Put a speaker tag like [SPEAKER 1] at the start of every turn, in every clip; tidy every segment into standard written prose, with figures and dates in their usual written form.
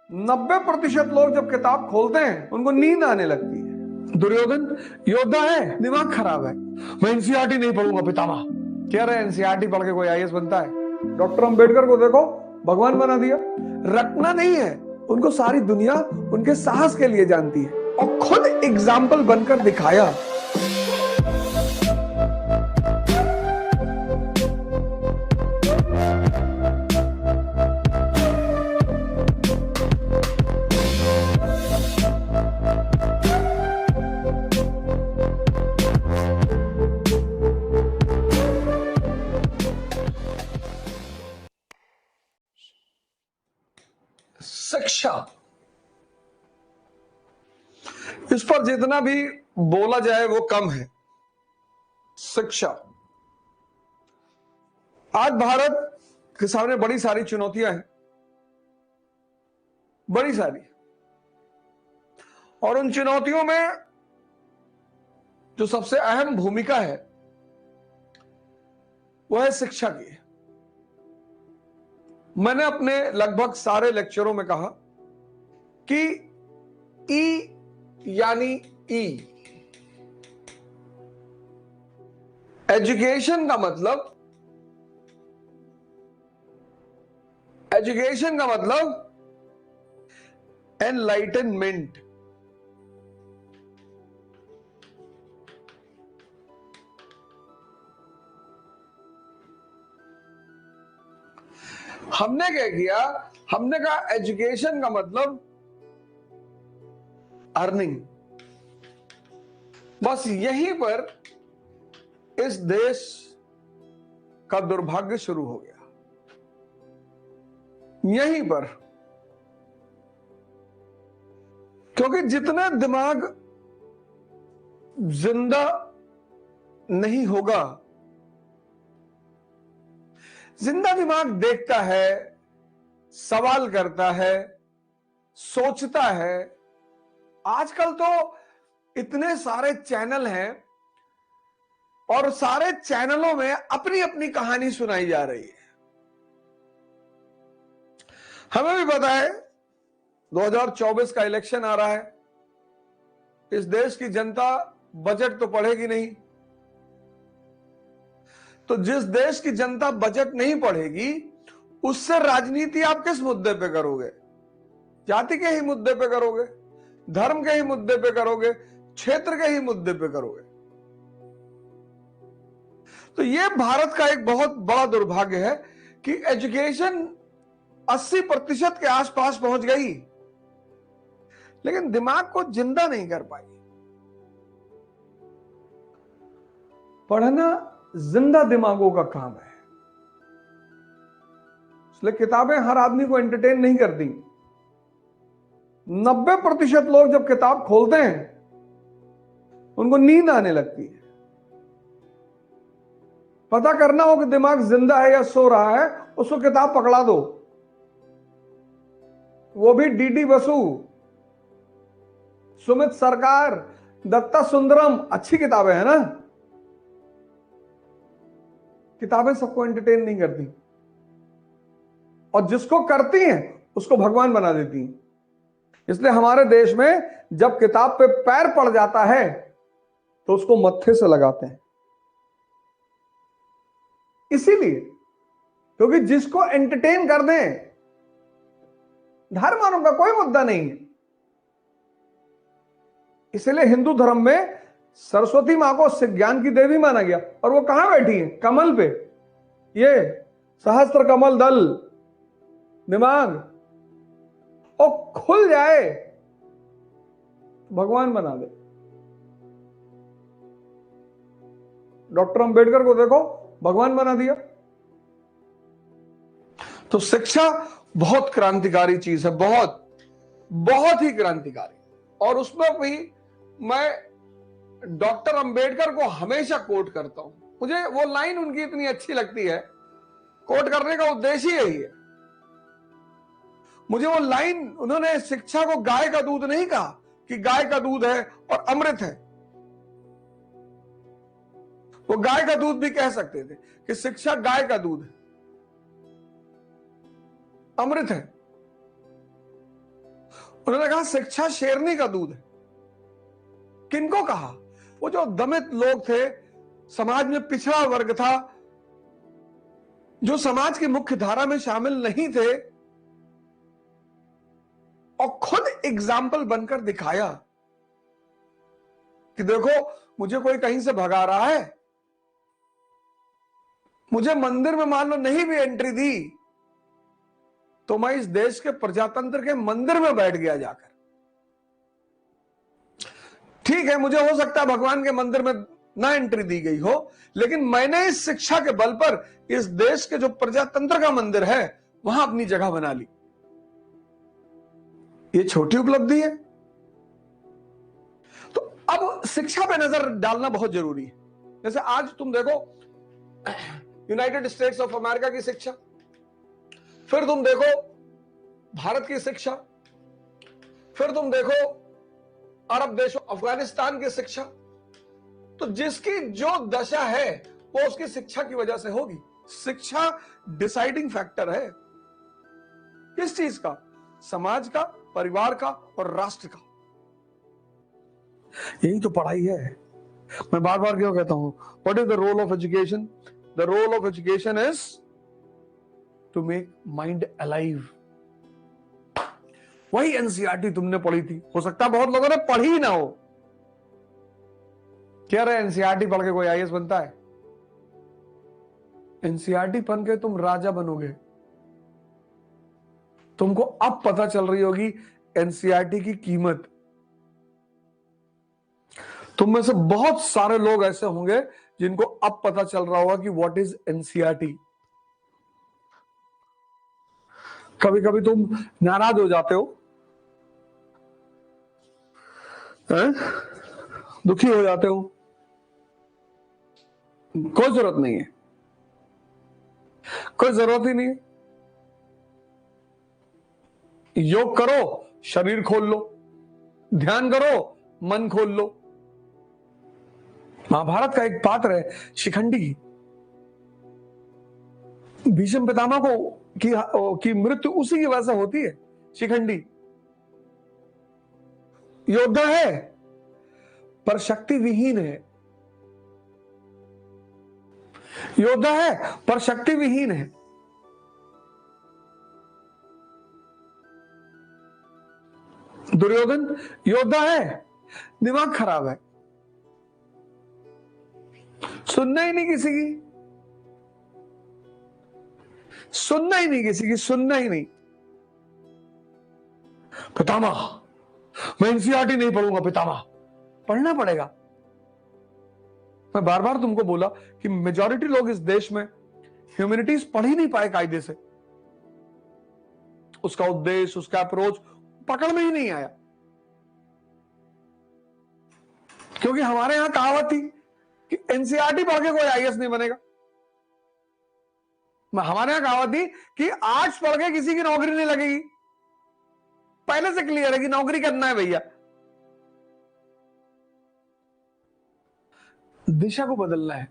[SPEAKER 1] 90% लोग जब किताब खोलते हैं उनको नींद आने लगती है। दुर्योधन योद्धा है, दिमाग खराब है, मैं एनसीईआरटी नहीं पढ़ूंगा पितामह। कह रहे एनसीईआरटी पढ़ के कोई आईएएस बनता है? डॉक्टर अंबेडकर को देखो, भगवान बना दिया। रटना नहीं है, उनको सारी दुनिया उनके साहस के लिए जानती है और खुद एग्जाम्पल बनकर दिखाया। शिक्षा, इस पर जितना भी बोला जाए वो कम है। शिक्षा आज भारत के सामने बड़ी सारी चुनौतियां हैं, बड़ी सारी, और उन चुनौतियों में जो सबसे अहम भूमिका है वह है शिक्षा की। मैंने अपने लगभग सारे लेक्चरों में कहा कि ई यानी ई, एजुकेशन का मतलब एनलाइटनमेंट। हमने क्या किया, हमने कहा एजुकेशन का मतलब अर्निंग। बस यहीं पर इस देश का दुर्भाग्य शुरू हो गया, यहीं पर। क्योंकि जितना दिमाग जिंदा नहीं होगा, जिंदा दिमाग देखता है, सवाल करता है, सोचता है। आजकल तो इतने सारे चैनल हैं और सारे चैनलों में अपनी अपनी कहानी सुनाई जा रही है। हमें भी पता है 2024 का इलेक्शन आ रहा है, इस देश की जनता बजट तो पढ़ेगी नहीं। तो जिस देश की जनता बजट नहीं पढ़ेगी, उससे राजनीति आप किस मुद्दे पे करोगे? जाति के ही मुद्दे पे करोगे, धर्म के ही मुद्दे पे करोगे, क्षेत्र के ही मुद्दे पे करोगे। तो यह भारत का एक बहुत बड़ा दुर्भाग्य है कि एजुकेशन 80% के आसपास पहुंच गई, लेकिन दिमाग को जिंदा नहीं कर पाई। पढ़ना जिंदा दिमागों का काम है, इसलिए किताबें हर आदमी को एंटरटेन नहीं करती। 90% लोग जब किताब खोलते हैं उनको नींद आने लगती है। पता करना हो कि दिमाग जिंदा है या सो रहा है, उसको किताब पकड़ा दो, वो भी डीडी बसु, सुमित सरकार, दत्ता सुंदरम। अच्छी किताबें हैं ना। किताबें सबको एंटरटेन नहीं करती, और जिसको करती हैं उसको भगवान बना देती हैं। इसलिए हमारे देश में जब किताब पे पैर पड़ जाता है तो उसको मत्थे से लगाते हैं। इसीलिए, क्योंकि जिसको एंटरटेन कर दें, धर्म वर्म का कोई मुद्दा नहीं है। इसलिए हिंदू धर्म में सरस्वती मां को ज्ञान की देवी माना गया, और वो कहां बैठी है? कमल पे। ये सहस्त्र कमल दल, दिमाग और खुल जाए भगवान बना दे। डॉक्टर अंबेडकर को देखो, भगवान बना दिया। तो शिक्षा बहुत क्रांतिकारी चीज है, बहुत बहुत ही क्रांतिकारी। और उसमें भी मैं डॉक्टर अंबेडकर को हमेशा कोट करता हूं। मुझे वो लाइन उनकी इतनी अच्छी लगती है, कोट करने का उद्देश्य यही है। मुझे वो लाइन, उन्होंने शिक्षा को गाय का दूध नहीं कहा कि गाय का दूध है और अमृत है। वो गाय का दूध भी कह सकते थे कि शिक्षा गाय का दूध है, अमृत है। उन्होंने कहा शिक्षा शेरनी का दूध है। किनको कहा? वो जो दमित लोग थे, समाज में पिछड़ा वर्ग था, जो समाज की मुख्य धारा में शामिल नहीं थे, और खुद एग्जाम्पल बनकर दिखाया कि देखो मुझे कोई कहीं से भगा रहा है, मुझे मंदिर में मान लो नहीं भी एंट्री दी तो मैं इस देश के प्रजातंत्र के मंदिर में बैठ गया जाकर। ठीक है, मुझे हो सकता है भगवान के मंदिर में ना एंट्री दी गई हो, लेकिन मैंने इस शिक्षा के बल पर इस देश के जो प्रजातंत्र का मंदिर है वहां अपनी जगह बना ली। ये छोटी उपलब्धि है। तो अब शिक्षा पे नजर डालना बहुत जरूरी है। जैसे आज तुम देखो यूनाइटेड स्टेट्स ऑफ अमेरिका की शिक्षा, फिर तुम देखो भारत की शिक्षा, फिर तुम देखो अरब देशों अफगानिस्तान की शिक्षा। तो जिसकी जो दशा है वो उसकी शिक्षा की वजह से होगी। शिक्षा डिसाइडिंग फैक्टर है। किस चीज का? समाज का, परिवार का और राष्ट्र का। यही तो पढ़ाई है। मैं बार बार क्यों कहता हूं, what is the role of education? The role of education is to make mind alive. वही एनसीईआरटी तुमने पढ़ी थी, हो सकता है बहुत लोगों ने पढ़ी ना हो। क्या रहे एनसीईआरटी पढ़ के कोई आईएएस बनता है? एनसीईआरटी पढ़ के तुम राजा बनोगे। तुमको अब पता चल रही होगी एनसीईआरटी की कीमत। तुम में से बहुत सारे लोग ऐसे होंगे जिनको अब पता चल रहा होगा कि व्हाट इज एनसीईआरटी। कभी कभी तुम नाराज हो जाते हो, दुखी हो जाते हो, कोई जरूरत नहीं है, कोई जरूरत ही नहीं है। योग करो, शरीर खोल लो, ध्यान करो, मन खोल लो। महाभारत का एक पात्र है शिखंडी। भीष्म पितामह की मृत्यु उसी की वजह से होती है। शिखंडी योद्धा है पर शक्ति विहीन है। योद्धा है पर शक्ति विहीन है। दुर्योधन योद्धा है, दिमाग खराब है, सुनना ही नहीं किसी की, सुनना ही नहीं किसी की, सुनना ही नहीं। पितामह मैं एनसीईआरटी नहीं पढ़ूंगा, पितामह पढ़ना पड़ेगा। मैं बार बार तुमको बोला कि मेजॉरिटी लोग इस देश में ह्यूमैनिटीज पढ़ ही नहीं पाए कायदे से। उसका उद्देश्य, उसका अप्रोच पकड़ में ही नहीं आया। क्योंकि हमारे यहां कहावत थी कि एनसीईआरटी पढ़ के कोई आईएएस नहीं बनेगा। हमारे यहां कहावत थी कि आर्ट्स पढ़ के किसी की नौकरी नहीं लगेगी। पहले से क्लियर है कि नौकरी करना है भैया। दिशा को बदलना है।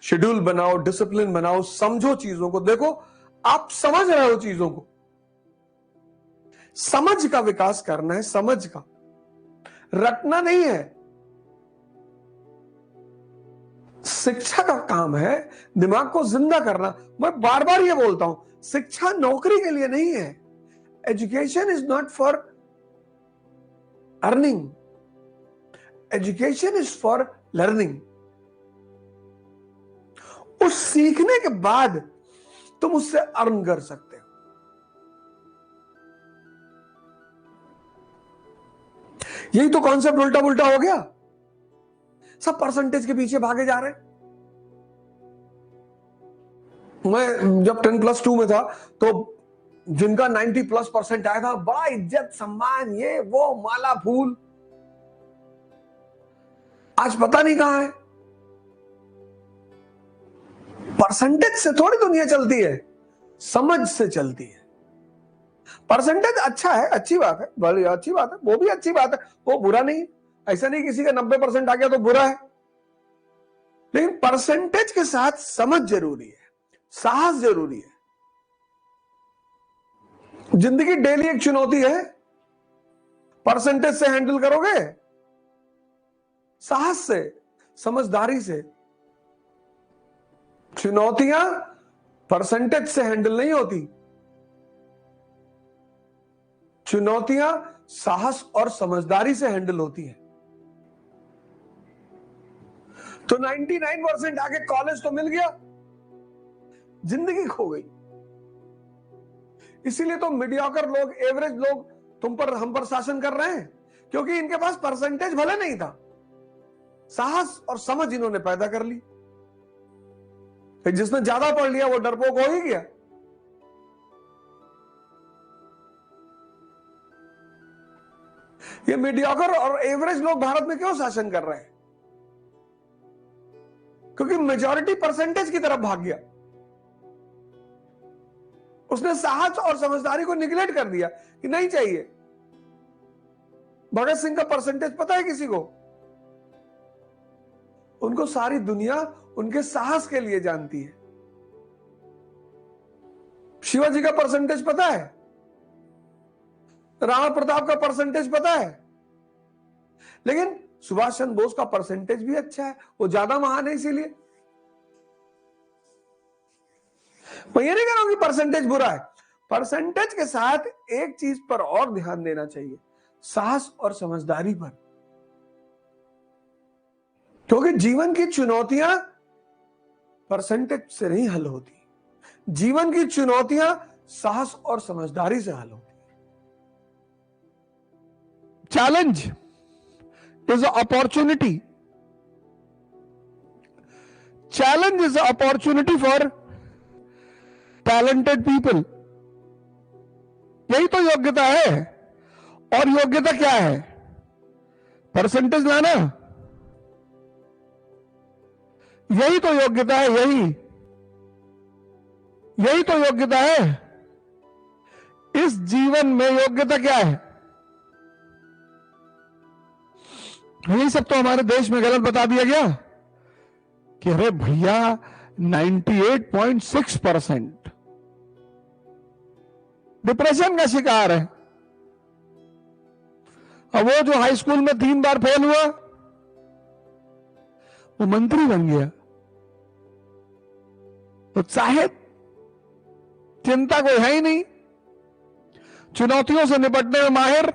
[SPEAKER 1] शेड्यूल बनाओ, डिसिप्लिन बनाओ, समझो चीजों को। देखो आप समझ रहे हो चीजों को, समझ का विकास करना है, समझ का, रटना नहीं है। शिक्षा का काम है दिमाग को जिंदा करना। मैं बार बार ये बोलता हूं, शिक्षा नौकरी के लिए नहीं है। Education is not for earning, education is for learning. उस सीखने के बाद तुम उससे अर्न कर सकते हो। यही तो कॉन्सेप्ट उल्टा पुल्टा हो गया। सब परसेंटेज के पीछे भागे जा रहे हैं। मैं जब 10+2 में था तो जिनका 90+% आया था, बड़ा इज्जत सम्मान, ये वो, माला फूल। आज पता नहीं कहां है। परसेंटेज से थोड़ी दुनिया चलती है, समझ से चलती है। परसेंटेज अच्छा है, अच्छी बात है, बड़ी अच्छी बात है, वो भी अच्छी बात है, वो बुरा नहीं। ऐसा नहीं किसी का 90% आ गया तो बुरा है। लेकिन परसेंटेज के साथ समझ जरूरी है, साहस जरूरी है। जिंदगी डेली एक चुनौती है। परसेंटेज से हैंडल करोगे, साहस से, समझदारी से। चुनौतियां परसेंटेज से हैंडल नहीं होती, चुनौतियां साहस और समझदारी से हैंडल होती है। तो 99% आके कॉलेज तो मिल गया, जिंदगी खो गई। इसीलिए तो मीडियोकर लोग, एवरेज लोग तुम पर, हम पर शासन कर रहे हैं, क्योंकि इनके पास परसेंटेज भले नहीं था, साहस और समझ इन्होंने पैदा कर ली। फिर जिसने ज्यादा पढ़ लिया वो डरपोक हो ही गया। ये मीडियोकर और एवरेज लोग भारत में क्यों शासन कर रहे हैं? क्योंकि मेजॉरिटी परसेंटेज की तरफ भाग गया। उसने साहस और समझदारी को निगलेक्ट कर दिया कि नहीं चाहिए। भगत सिंह का परसेंटेज पता है किसी को? उनको सारी दुनिया उनके साहस के लिए जानती है। शिवाजी का परसेंटेज पता है? राणा प्रताप का परसेंटेज पता है? लेकिन सुभाष चंद्र बोस का परसेंटेज भी अच्छा है, वो ज्यादा महान है। इसीलिए मैं ये नहीं कह रहा हूं कि परसेंटेज बुरा है। परसेंटेज के साथ एक चीज पर और ध्यान देना चाहिए, साहस और समझदारी पर। क्योंकि जीवन की चुनौतियां परसेंटेज से नहीं हल होती, जीवन की चुनौतियां साहस और समझदारी से हल होती। Challenge is a opportunity, challenge is a opportunity for talented people. यही तो योग्यता है। और योग्यता क्या है? परसेंटेज लाना, यही तो योग्यता है। यही तो योग्यता है। इस जीवन में योग्यता क्या है? यही सब तो हमारे देश में गलत बता दिया गया कि अरे भैया 98.6% डिप्रेशन का शिकार है। अब वो जो हाई स्कूल में 3 बार फेल हुआ, वो मंत्री बन गया, उत्साहित, चिंता कोई है ही नहीं, चुनौतियों से निपटने में माहिर,